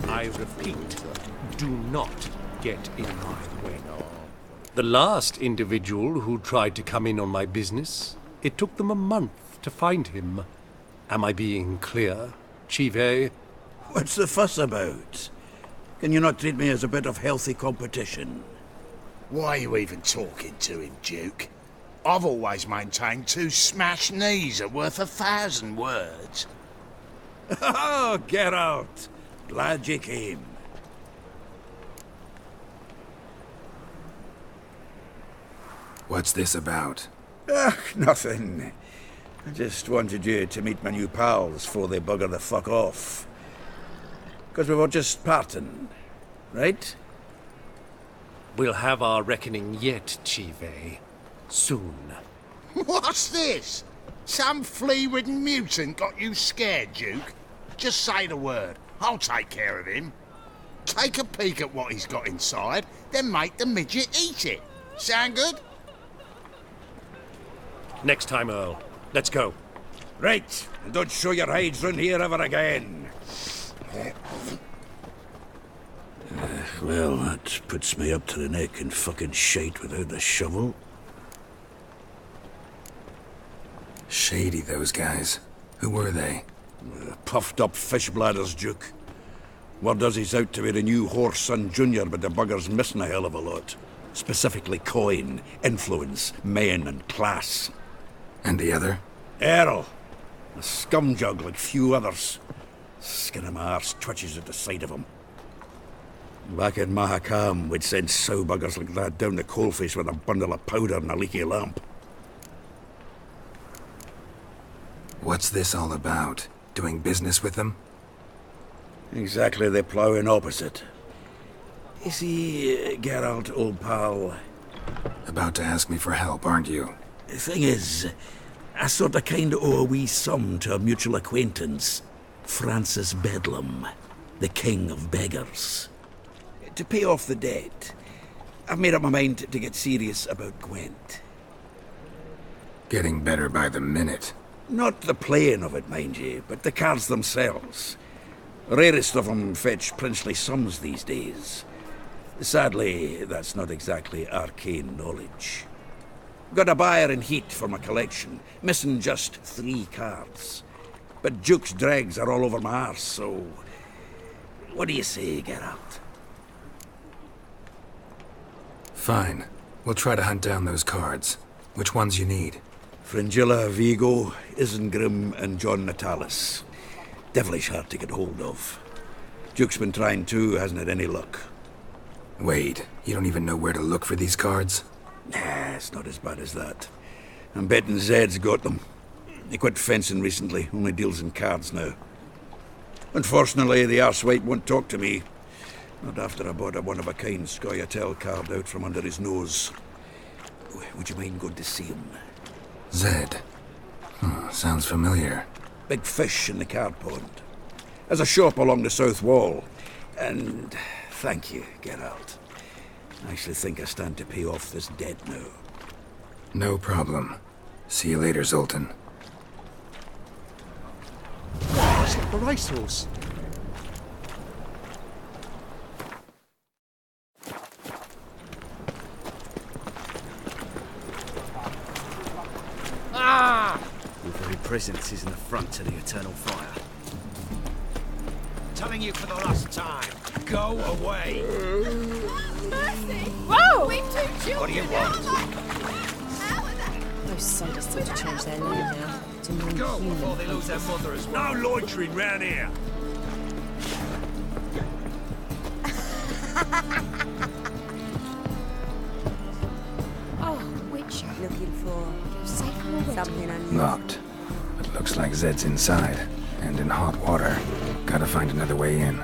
I repeat, do not get in my way. The last individual who tried to come in on my business, it took them a month to find him. Am I being clear, Chive? What's the fuss about? Can you not treat me as a bit of healthy competition? Why are you even talking to him, Duke? I've always maintained 2 smashed knees are worth 1,000 words. Oh, get out! Glad you came. What's this about? Nothing. I just wanted you to meet my new pals before they bugger the fuck off. Because we were just parting, right? We'll have our reckoning yet, Chive. Soon. What's this? Some flea-ridden mutant got you scared, Duke? Just say the word. I'll take care of him. Take a peek at what he's got inside, then make the midget eat it. Sound good? Next time, Earl. Let's go. Right, and don't show your hides round here ever again. Well, that puts me up to the neck in fucking shite without the shovel. Shady, those guys. Who were they? Puffed up fish bladders, Duke. Word does he's out to be the new Horse Son Jr., but the bugger's missing a hell of a lot. Specifically coin, influence, men, and class. And the other? Earl. A scumjug like few others. Skin of my arse twitches at the sight of him. Back in Mahakam, we'd send sow buggers like that down the coalface with a bundle of powder and a leaky lamp. What's this all about? Doing business with them? Exactly the ploughing opposite. You see, Geralt, old pal... About to ask me for help, aren't you? The thing is, I sort of kinda owe a wee sum to a mutual acquaintance. Francis Bedlam, the king of beggars. To pay off the debt, I've made up my mind to get serious about Gwent. Getting better by the minute. Not the playing of it, mind you, but the cards themselves. Rarest of them fetch princely sums these days. Sadly, that's not exactly arcane knowledge. Got a buyer in heat for my collection, missing just 3 cards. But Duke's dregs are all over my arse, so... What do you say, Geralt? Fine. We'll try to hunt down those cards. Which ones you need? Fringilla, Vigo, Isengrim, and John Natalis. Devilish hard to get hold of. Duke's been trying too, hasn't had any luck. Wait, you don't even know where to look for these cards? Nah, it's not as bad as that. I'm betting Zed's got them. He quit fencing recently, only deals in cards now. Unfortunately, the arsewipe won't talk to me. Not after I bought a one-of-a-kind Scoia'tael card out from under his nose. Would you mind going to see him? Zed. Sounds familiar. Big fish in the card pond. There's a shop along the south wall. And thank you, Geralt. I actually think I stand to pay off this debt now. No problem. See you later, Zoltan. It's like the racehorse. Your very presence is an affront to the eternal fire. Telling you for the last time, go away. Mercy! Whoa! We've 2 children. What do you want? Those sadists ought to change their name now to non-human. Go before they lose their mother as well. No loitering round here. Oh, which are you looking for? Safe already. Something unusual. Locked. But looks like Zed's inside. And in hot water. Gotta find another way in.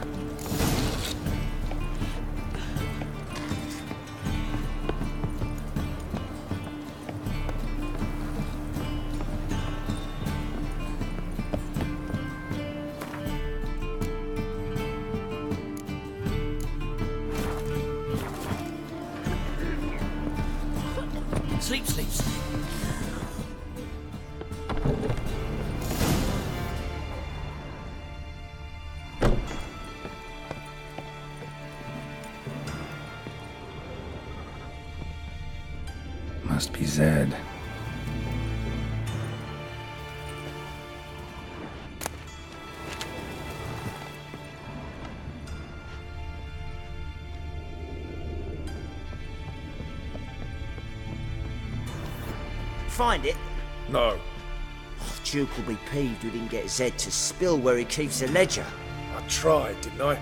Sleep, sleep, sleep. Must be Zed. Find it? No. Duke will be peeved we didn't get Zed to spill where he keeps the ledger. I tried, didn't I?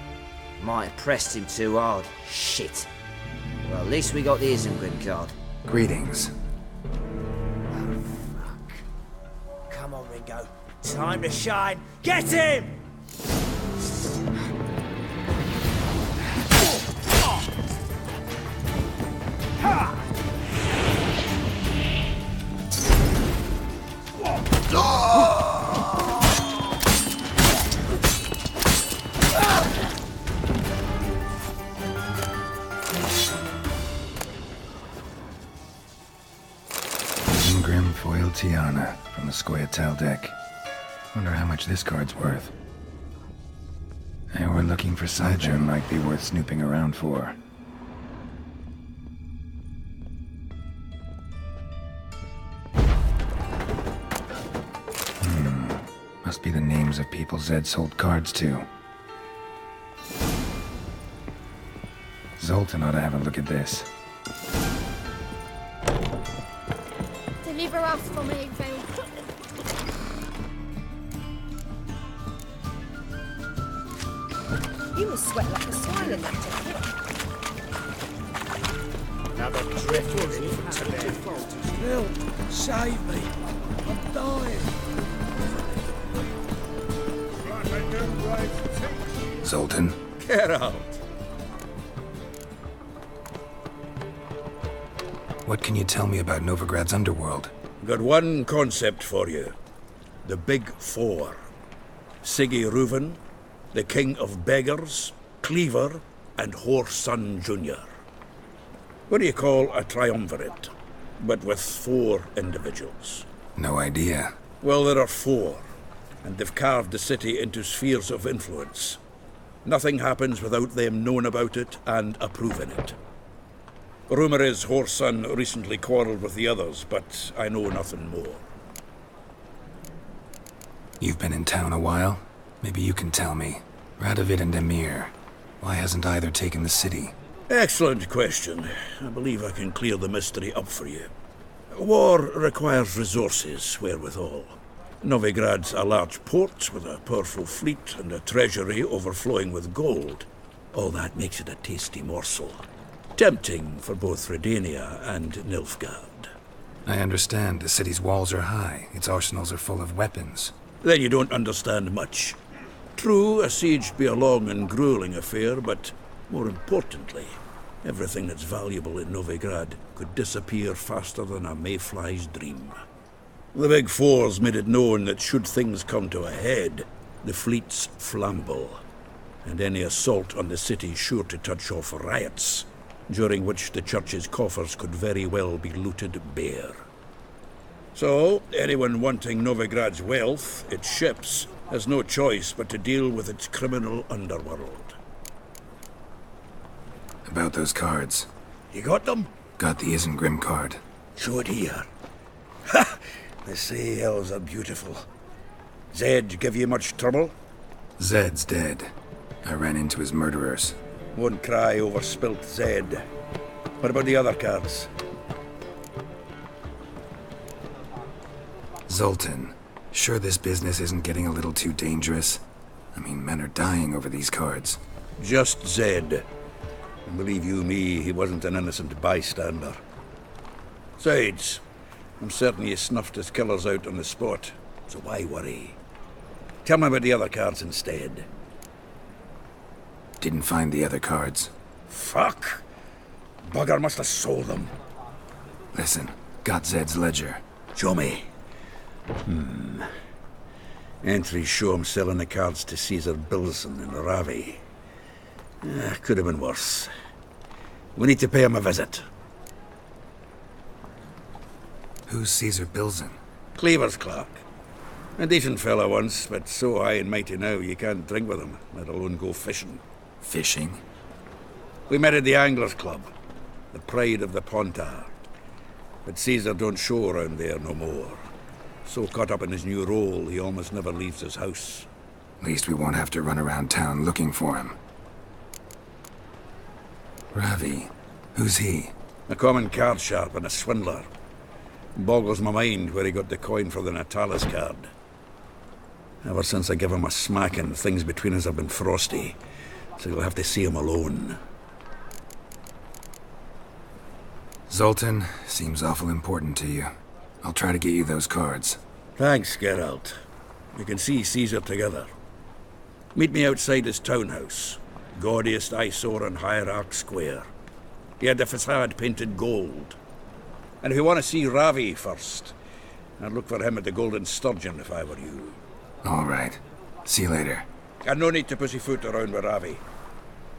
Might have pressed him too hard. Shit. Well, at least we got the Isengrim card. Greetings. Oh, fuck. Come on, Ringo. Time to shine. Get him! Isengrim foiled Tiana from the Scoia'tael deck. Wonder how much this card's worth. And we're looking for something might be worth snooping around for. Must be the names of people Zed sold cards to. Zoltan ought to have a look at this. Deliver us from Evil. You must sweat like a swine in that jacket. Another dreadful infant to bear. Help! Save me! I'm dying! Zoltan? Get out! What can you tell me about Novigrad's underworld? Got one concept for you. The Big Four. Siggy Reuven, the King of Beggars, Cleaver, and Whoreson Jr. What do you call a triumvirate, but with 4 individuals? No idea. Well, there are 4, and they've carved the city into spheres of influence. Nothing happens without them knowing about it and approving it. Rumour is Whoreson recently quarrelled with the others, but I know nothing more. You've been in town a while? Maybe you can tell me. Radovid and Emir. Why hasn't either taken the city? Excellent question. I believe I can clear the mystery up for you. War requires resources wherewithal. Novigrad's a large port with a powerful fleet and a treasury overflowing with gold. All that makes it a tasty morsel. Tempting for both Redania and Nilfgaard. I understand the city's walls are high, its arsenals are full of weapons. Then you don't understand much. True, a siege be a long and grueling affair, but more importantly, everything that's valuable in Novigrad could disappear faster than a mayfly's dream. The Big Four's made it known that should things come to a head, the fleet's flammable, and any assault on the city's sure to touch off riots, during which the church's coffers could very well be looted bare. So, anyone wanting Novigrad's wealth, its ships, has no choice but to deal with its criminal underworld. About those cards. You got them? Got the Isengrim card. Show it here. Ha! They say elves are beautiful. Zed give you much trouble? Zed's dead. I ran into his murderers. Won't cry over spilt Zed. What about the other cards? Zoltan, sure this business isn't getting a little too dangerous? I mean, men are dying over these cards. Just Zed. And believe you me, he wasn't an innocent bystander. Besides, I'm certain he snuffed his killers out on the spot, so why worry? Tell me about the other cards instead. Didn't find the other cards. Fuck! Bugger must have sold them. Listen, got Zed's ledger. Show me. Entries show him selling the cards to Caesar Bilson in Ravi. Could have been worse. We need to pay him a visit. Who's Caesar Bilson? Cleaver's clerk. A decent fellow once, but so high and mighty now you can't drink with him, let alone go fishing. Fishing? We met at the Anglers Club, the pride of the Pontar. But Caesar don't show around there no more. So caught up in his new role, he almost never leaves his house. At least we won't have to run around town looking for him. Ravi, who's he? A common card sharp and a swindler. Boggles my mind where he got the coin for the Natalis card. Ever since I gave him a smacking, things between us have been frosty. So you'll have to see him alone. Zoltan seems awful important to you. I'll try to get you those cards. Thanks, Geralt. We can see Caesar together. Meet me outside his townhouse. Gaudiest eyesore on Hierarch Square. He had the facade painted gold. And if you want to see Ravi first, I'd look for him at the Golden Sturgeon if I were you. All right. See you later. And no need to pussyfoot around with Ravi.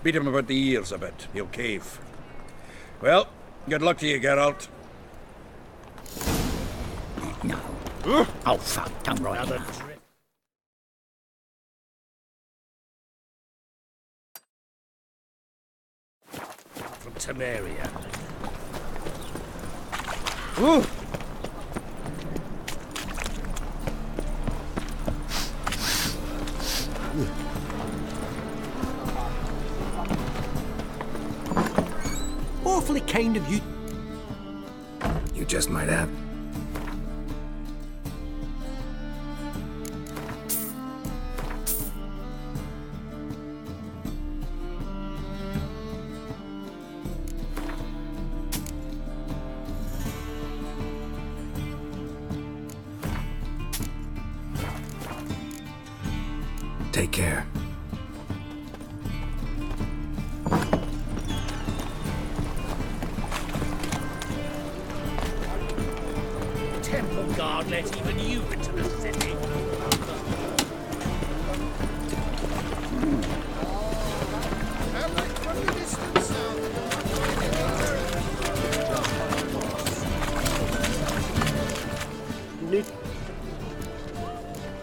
Beat him about the ears a bit. He'll cave. Well, good luck to you, Geralt. No. Oh, fuck. Don't write it. From Temeria. Awfully kind of you. You just might have. Take care. Temple guard let even you into the city.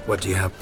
What do you have?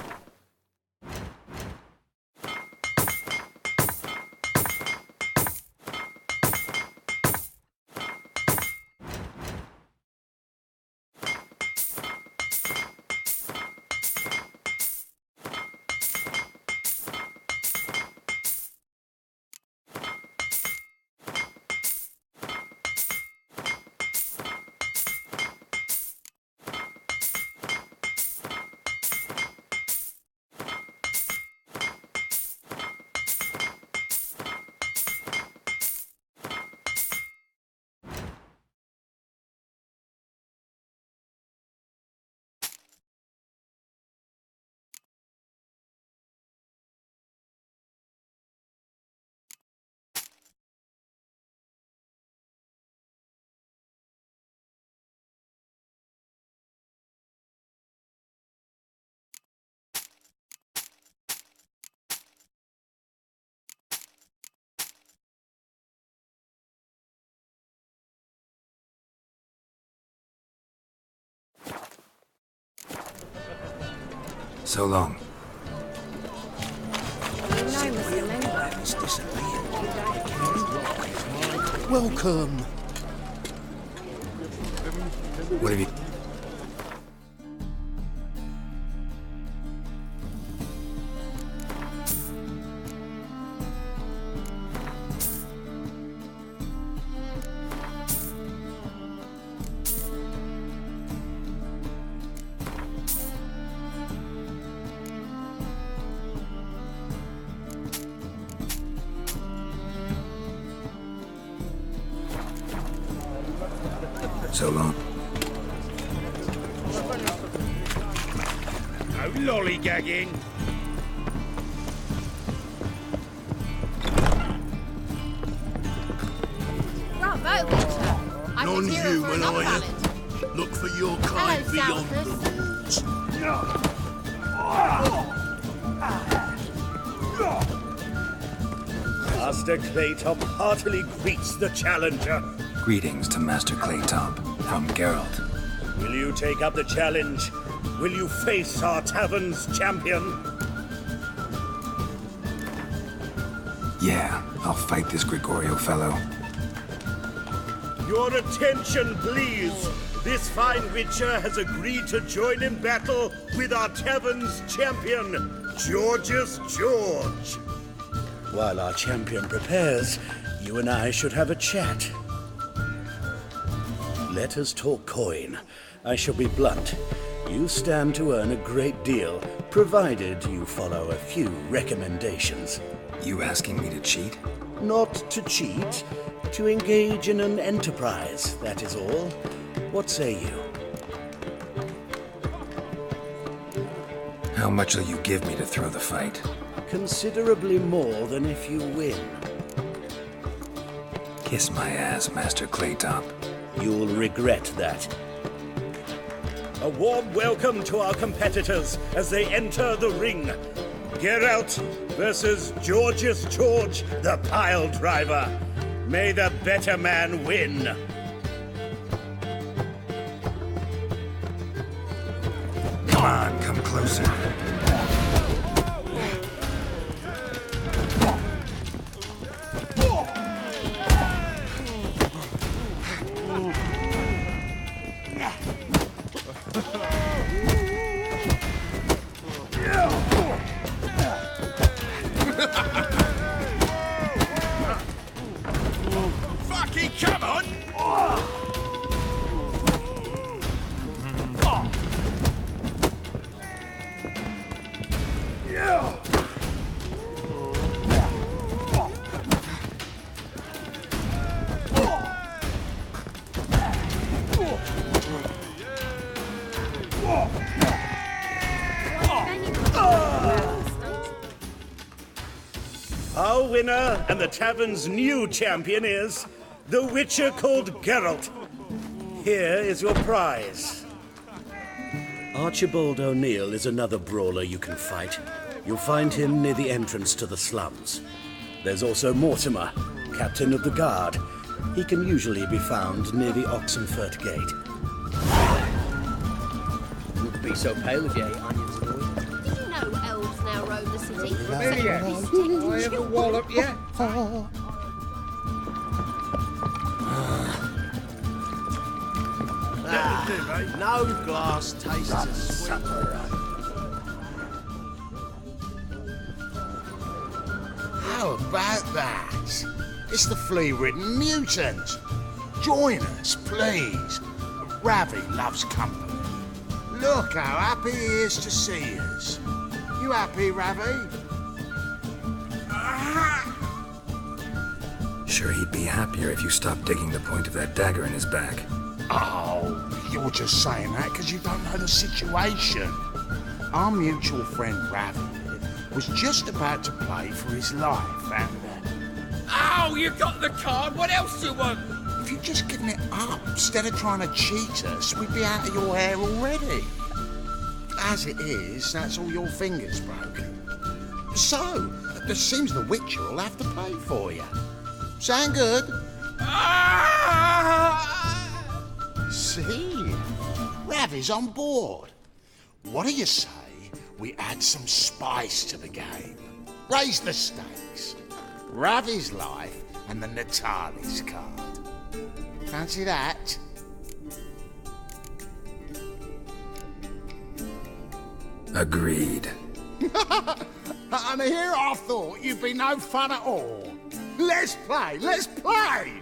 So long. Welcome. What have you... So long. No lollygagging. Bravo, Witcher. I'm Non-human, material for are another you? ballad. Look for your kind Hello, beyond the Saltus. walls. Master Claytop heartily greets the challenger. Greetings to Master Claytop from Geralt. Will you take up the challenge? Will you face our tavern's champion? Yeah, I'll fight this Gregorio fellow. Your attention, please. This fine witcher has agreed to join in battle with our tavern's champion, George's George. While our champion prepares, you and I should have a chat. Let us talk coin. I shall be blunt. You stand to earn a great deal, provided you follow a few recommendations. You asking me to cheat? Not to cheat, to engage in an enterprise, that is all. What say you? How much will you give me to throw the fight? Considerably more than if you win. Kiss my ass, Master Claytop. You'll regret that. A warm welcome to our competitors as they enter the ring. Geralt versus George's George, the pile driver. May the better man win. Come on, come closer. Fucking come on! Our winner and the tavern's new champion is the witcher called Geralt. Here is your prize. Archibald O'Neill is another brawler you can fight. You'll find him near the entrance to the slums. There's also Mortimer, captain of the guard. He can usually be found near the Oxenfurt Gate. Wouldn't be so pale if you ate onions, boy. You know elves now roam the city. I have a wallop yet? No glass tastes as sweet. How about that? It's the flea-ridden mutant. Join us, please. Ravi loves company. Look how happy he is to see us. You happy, Ravi? Sure, he'd be happier if you stopped digging the point of that dagger in his back. Oh, you're just saying that because you don't know the situation. Our mutual friend Ravi was just about to play for his life, and Oh, you got the card. What else do you want? if you'd just given it up instead of trying to cheat us, we'd be out of your hair already. As it is, that's all your fingers broken. So, it seems the Witcher will have to pay for you. Sound good? See? Ravi's on board. What do you say we add some spice to the game? Raise the stakes. Ravi's life and the Natalis card. Fancy that? Agreed. And here I thought you'd be no fun at all. Let's play, let's play!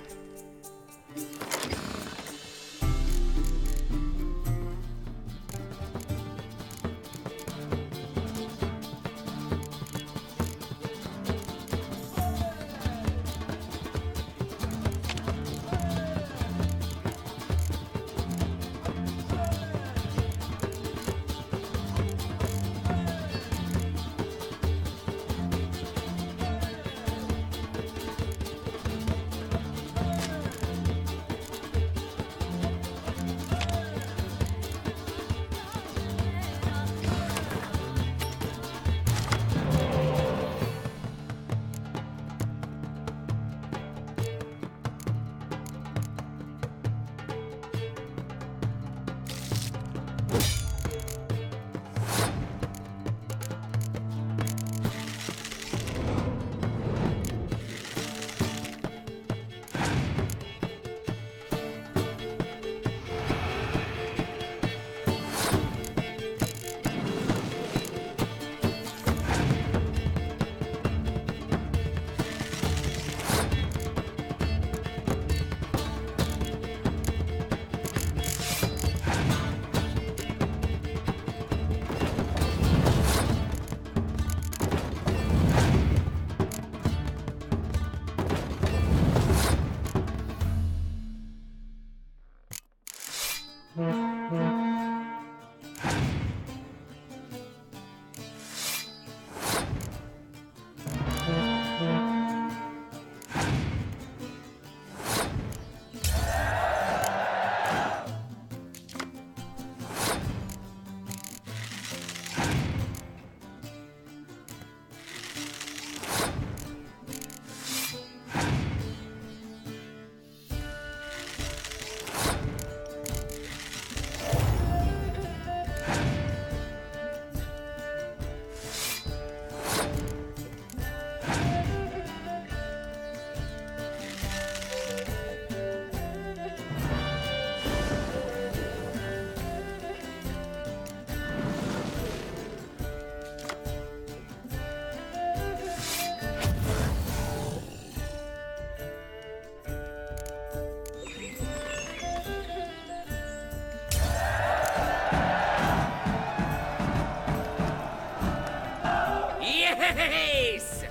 Yes!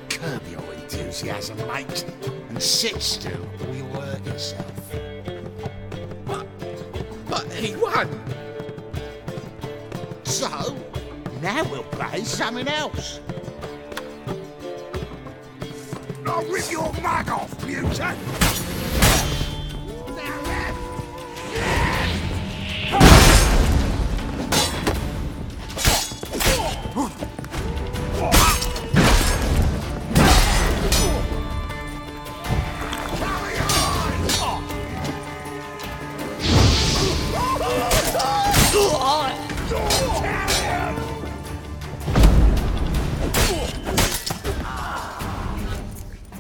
Curb your enthusiasm, mate, and sit still or you'll hurt yourself. But he won. So, now we'll play something else. I'll rip your mug off, mutant! Now then!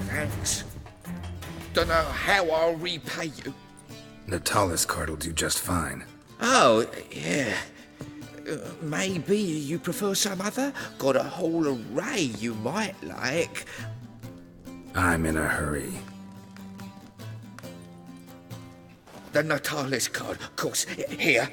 Thanks. Don't know how I'll repay you. Natalis card'll do just fine. Oh, yeah. Maybe you prefer some other? Got a whole array you might like. I'm in a hurry. The Natalis card, of course. Here.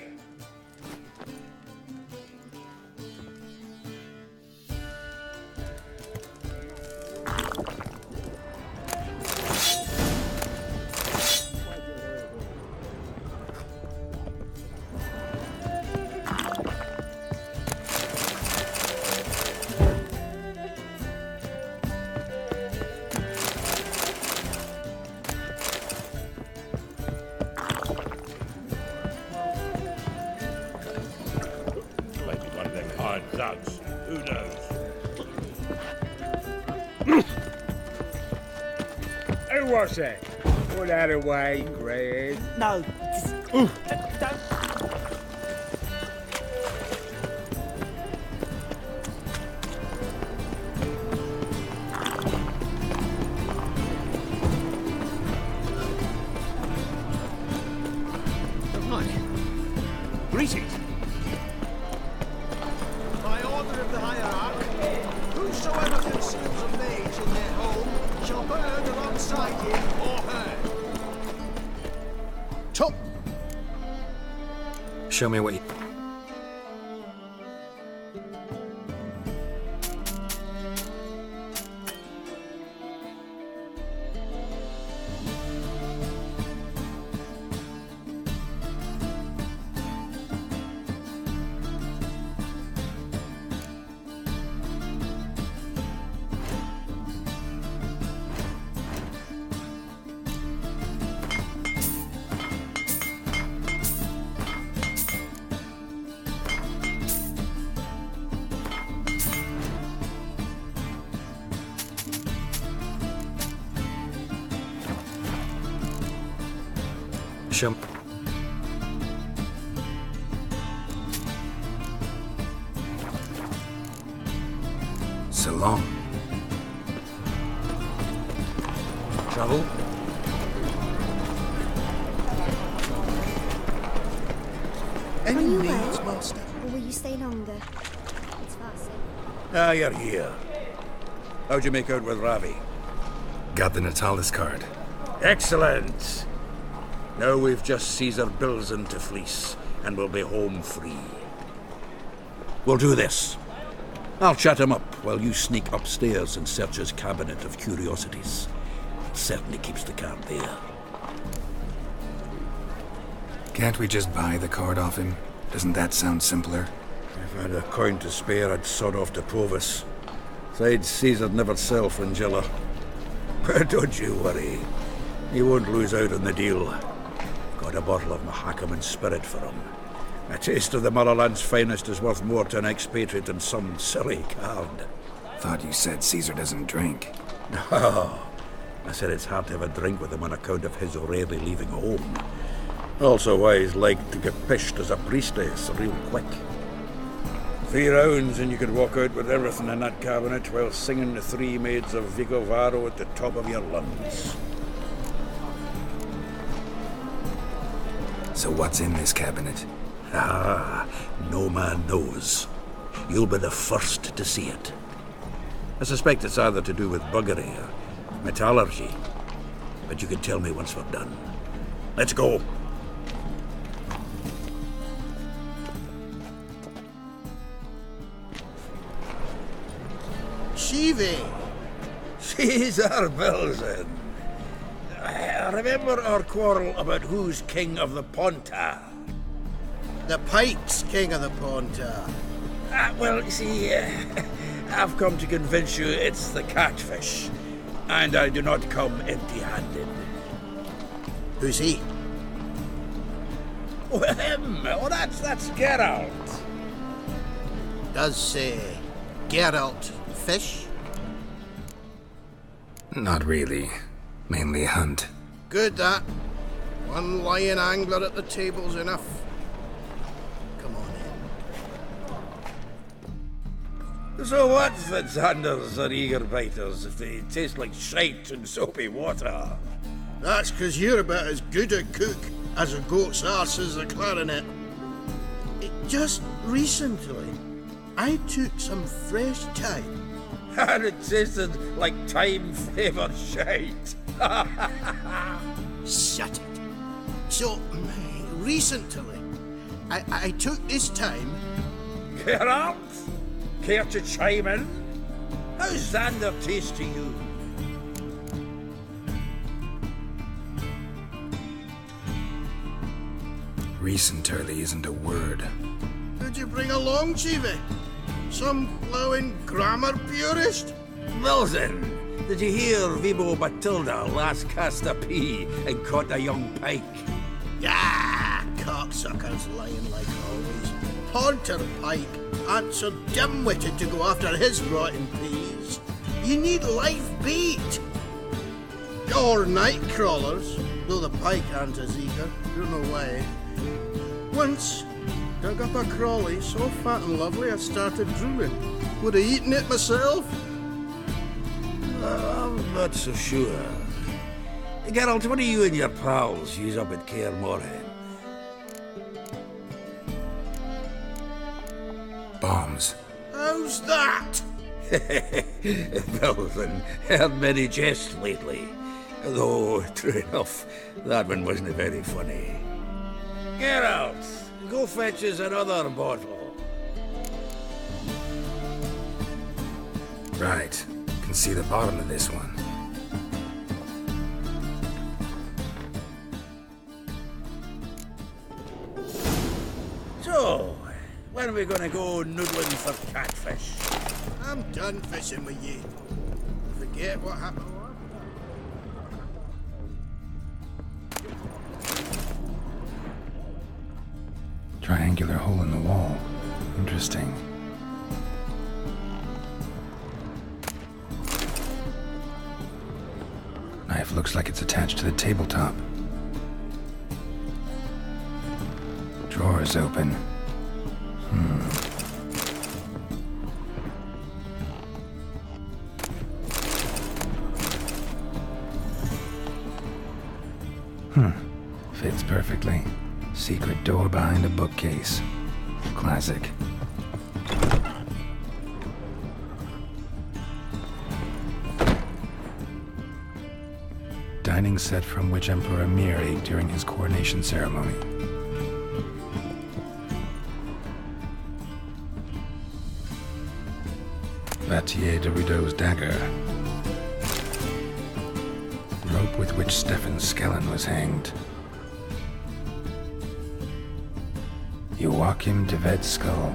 Maybe one of them hired thugs. Who knows? Who was that? Put that away, Greg. No, don't. Greetings. By order of the hierarch, whosoever consumes a mage in their home shall burn alongside him or her. Top! Show me what you... Show me... So long. Trouble? Any you needs, well? Master? Or will you stay longer? It's fast. Ah, you're here. How'd you make out with Ravi? Got the Natalis card. Excellent! Now we've just Caesar Bilzen to fleece, and we'll be home free. We'll do this. I'll chat him up while you sneak upstairs and search his cabinet of curiosities. Certainly keeps the card there. Can't we just buy the card off him? Doesn't that sound simpler? If I had a coin to spare, I'd sod off to Provis. Besides, Caesar'd never sell Fringilla. But don't you worry. He won't lose out on the deal. Got a bottle of Mahakaman spirit for him. A taste of the motherland's finest is worth more to an expatriate than some silly card. Thought you said Caesar doesn't drink. No. I said it's hard to have a drink with him on account of his rarely leaving home. Also why he's like to get pished as a priestess real quick. 3 rounds and you could walk out with everything in that cabinet while singing the 3 maids of Vigovaro at the top of your lungs. So what's in this cabinet? Ah, no man knows. You'll be the first to see it. I suspect it's either to do with buggery or metallurgy. But you can tell me once we're done. Let's go. Shivi. Caesar Belzen. Remember our quarrel about who's king of the Ponta? The Pike's king of the Ponta. Well, you see, I've come to convince you it's the catfish. And I do not come empty-handed. Who's he? Well, him. Oh, that's Geralt. Does Geralt fish? Not really. Mainly hunt. Good, that. One lion angler at the table's enough. Come on in. So what, Fitzhanders or eager biters, if they taste like shite and soapy water? That's 'cause you're about as good a cook as a goat's arse is a clarinet. Just recently, I took some fresh thyme. And it tasted like thyme-flavoured shite. Shut it. So, recently, I took this time... Geralt? Care to chime in? How's Xander taste to you? Recently isn't a word. Who'd you bring along, Chiefy? Some blowing grammar purist? Wilson, did you hear Vibo Batilda last cast a pea and caught a young pike? Ah, cocksuckers lying like always. Haunter Pike aren't so dim-witted to go after his rotten peas. You need live bait. Or night crawlers, though the pike aren't as eager. Don't know why. Once, dug up a crawly so fat and lovely I started drooling. Would have eaten it myself. I'm not so sure. Geralt, what do you and your pals use up at Kaer Morhen? Bombs. How's that? Belzen, heard many jests lately. Though, true enough, that one wasn't very funny. Geralt, go fetch us another bottle. Right. Can see the bottom of this one. So, when are we gonna go noodling for catfish? I'm done fishing with you. Forget what happened. Triangular hole in the wall. Interesting. Knife looks like it's attached to the tabletop. Drawer is open. Fits perfectly. Secret door behind a bookcase. Classic. Dining set from which Emperor Emir ate during his coronation ceremony. Vatier de Rideau's dagger. Rope with which Stefan Skellen was hanged. Joachim de Ved's skull.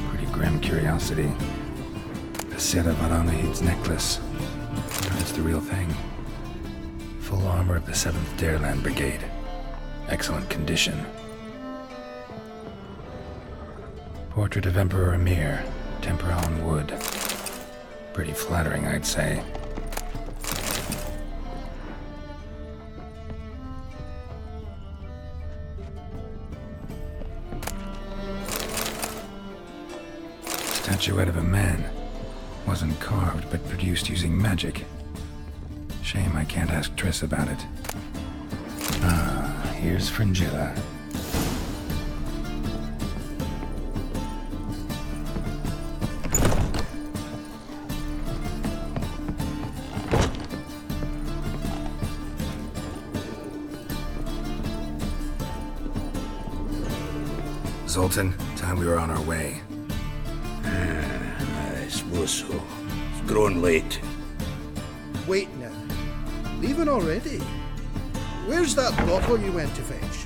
Pretty grim curiosity. The Sera Varanahid's necklace. It's the real thing. Full armor of the 7th Dareland Brigade. Excellent condition. Portrait of Emperor Emir. Tempera on wood. Pretty flattering, I'd say. Statuette of a man. Wasn't carved, but produced using magic. Shame I can't ask Triss about it. Ah, here's Fringilla. Zoltan, time we were on our way. I suppose suppose so. It's growing late. Wait now. Leaving already? Where's that bottle you went to fetch?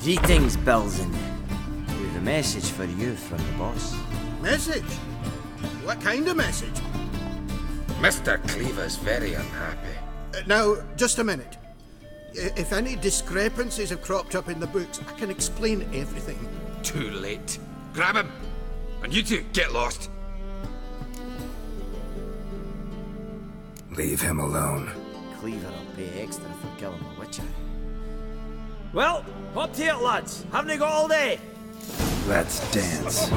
Greetings, Bilzen. We've a message for you from the boss. Message? What kind of message? Mr. Cleaver's very unhappy. Now, just a minute. If any discrepancies have cropped up in the books, I can explain everything. Too late. Grab him! And you two, get lost. Leave him alone. Cleaver will pay extra for killing the Witcher. Well, up to it, lads. Haven't you got all day? Let's dance.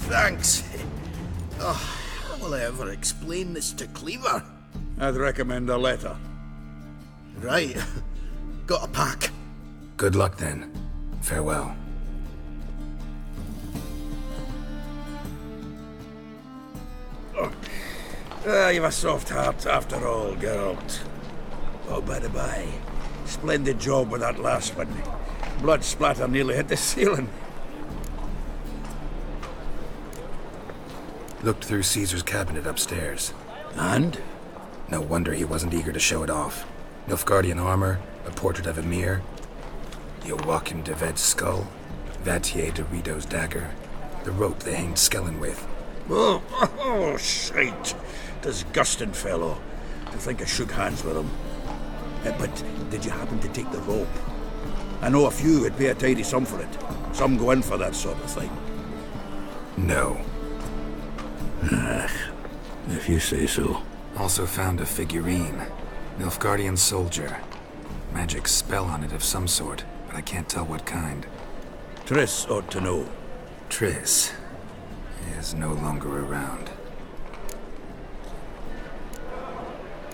Thanks. Oh, how will I ever explain this to Cleaver? I'd recommend a letter. Right. Got a pack. Good luck then. Farewell. You've a soft heart after all, Geralt. Oh, by the by, splendid job with that last one. Blood splatter nearly hit the ceiling. Looked through Caesar's cabinet upstairs. And? No wonder he wasn't eager to show it off. Nilfgaardian armor, a portrait of Emir, Joachim de Ved's skull, Vatier de Rideau's dagger, the rope they hanged Skellen with. Oh, shite. Disgusting fellow. To think I shook hands with him. But did you happen to take the rope? I know a few would pay a tidy sum for it. Some go in for that sort of thing. No. If you say so. Also found a figurine. Nilfgaardian soldier. Magic spell on it of some sort, but I can't tell what kind. Triss ought to know. Triss is no longer around.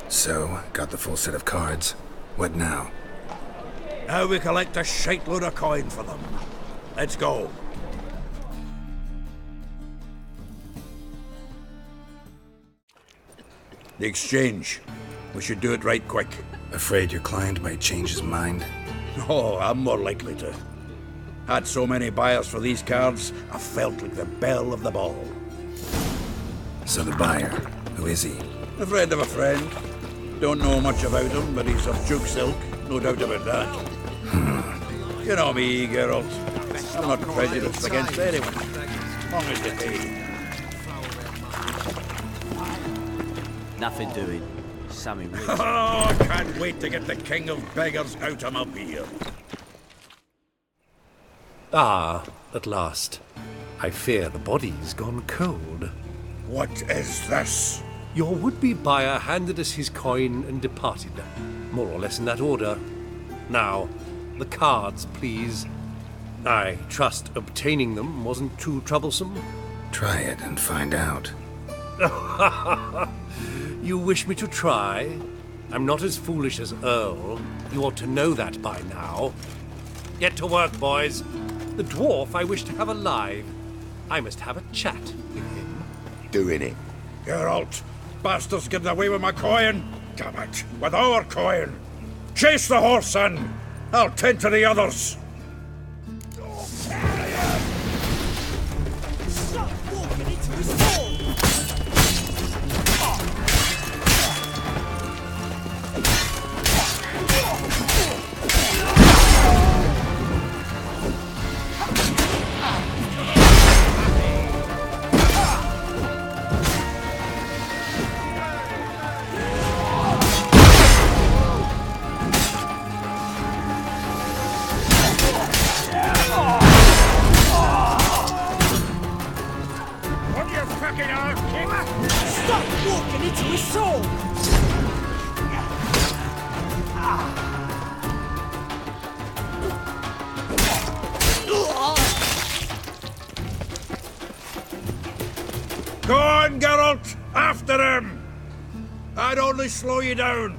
So, got the full set of cards. What now? Now we collect a shite-load of coin for them. Let's go. The exchange. We should do it right quick. Afraid your client might change his mind? Oh, I'm more likely to. Had so many buyers for these cards, I felt like the belle of the ball. So the buyer, who is he? A friend of a friend. Don't know much about him, but he's of Duke Silk, no doubt about that. You know me, Geralt. I'm not prejudiced against anyone, as long as they pay. Nothing doing. Sammy Woods. Oh, I can't wait to get the king of beggars out of my beer. Ah, at last. I fear the body's gone cold. What is this? Your would-be buyer handed us his coin and departed, more or less in that order. Now, the cards, please. I trust obtaining them wasn't too troublesome. Try it and find out. You wish me to try? I'm not as foolish as Earl. You ought to know that by now. Get to work, boys. The dwarf I wish to have alive. I must have a chat with him. Doing it. Geralt, bastards getting away with my coin. Damn it, with our coin. Chase the horse in. I'll tend to the others. Stop walking into his soul! Stop walking into his soul! Go on, Geralt! After him! I'd only slow you down.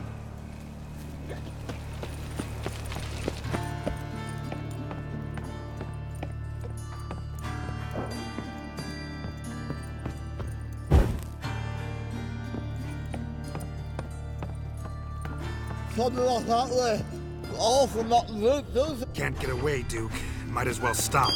something like that way. All from that route, does it? Can't get away, Duke. Might as well stop.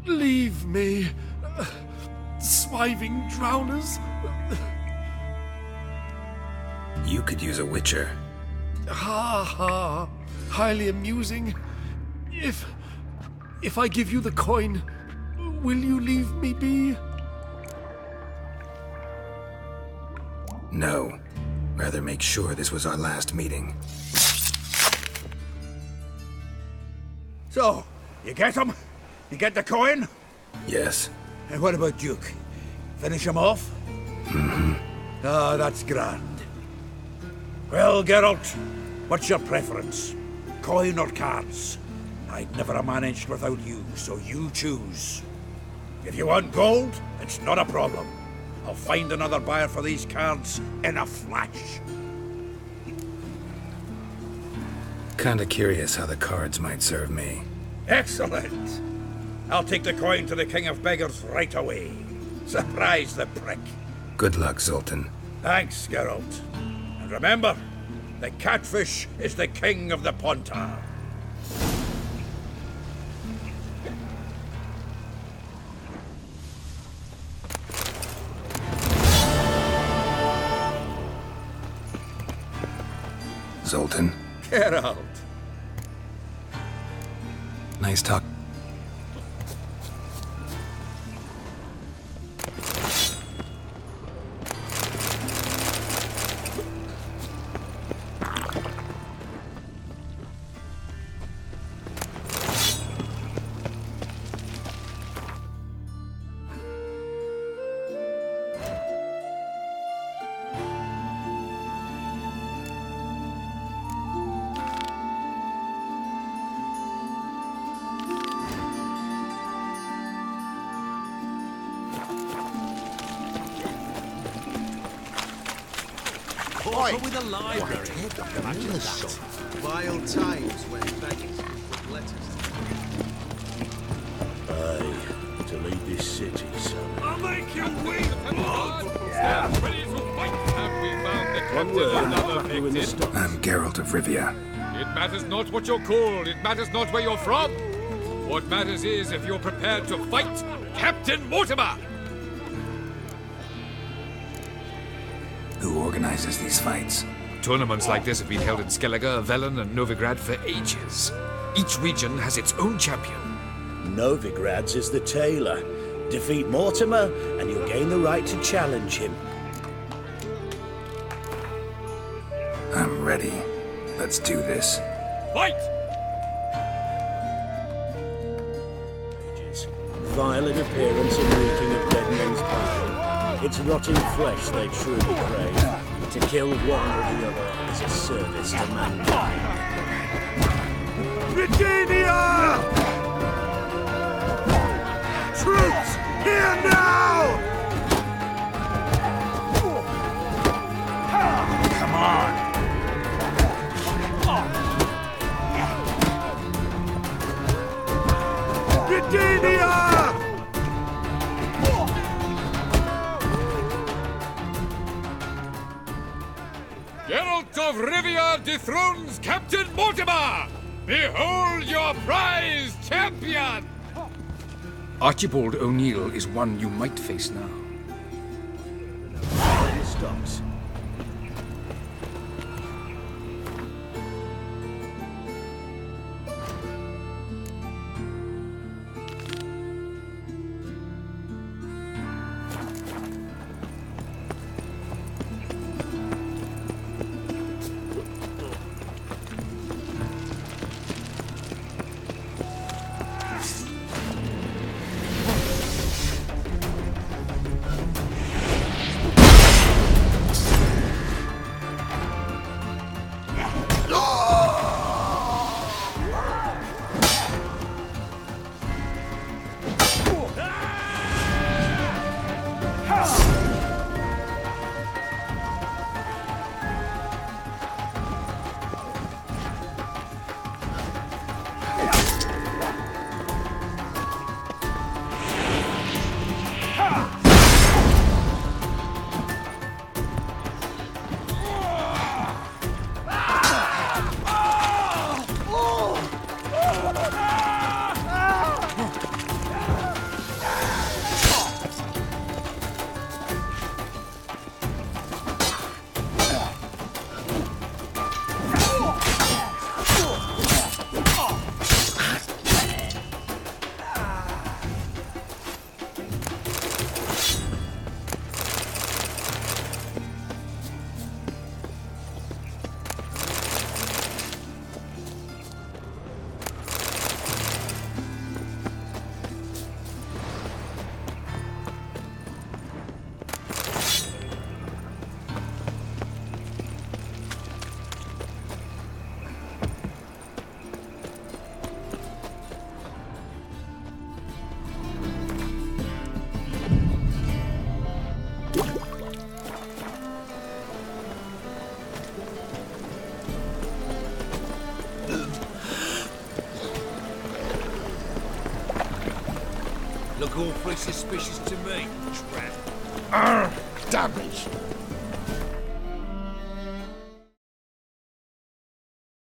Leave me, swiving drowners. You could use a witcher. Ha ha, highly amusing. If I give you the coin, will you leave me be? No. Rather make sure this was our last meeting. So, you get him? You get the coin? Yes. And what about Duke? Finish him off? Mm-hmm. Ah, that's grand. Well, Geralt, what's your preference? Coin or cards? I'd never have managed without you, so you choose. If you want gold, it's not a problem. I'll find another buyer for these cards in a flash. Kinda curious how the cards might serve me. Excellent! I'll take the coin to the King of Beggars right away. Surprise the prick. Good luck, Zoltan. Thanks, Geralt. And remember, the catfish is the king of the Pontar. Zoltan. Geralt. Nice talk. Oi! With a library. Imagine that. Vile times when beggars put letters. Aye, to leave this city, son. I'll make you weep! Yeah. Ready to fight? Have we found the One word, I'm Geralt of Rivia. It matters not what you're called, it matters not where you're from. What matters is if you're prepared to fight Captain Mortimer! Who organizes these fights? Tournaments like this have been held in Skellige, Velen, and Novigrad for ages. Each region has its own champion. Novigrad's is the tailor. Defeat Mortimer, and you'll gain the right to challenge him. I'm ready. Let's do this. Fight! Vile in appearance and reeking of dead men's body. It's rotting flesh they'd surely crave. To kill one or the other is a service to mankind. Virginia! Troops, here now! Come on! Virginia! Geralt of Rivia dethrones Captain Mortimer! Behold your prize champion! Archibald O'Neill is one you might face now. Stops. Look awfully suspicious to me, tramp. Damage.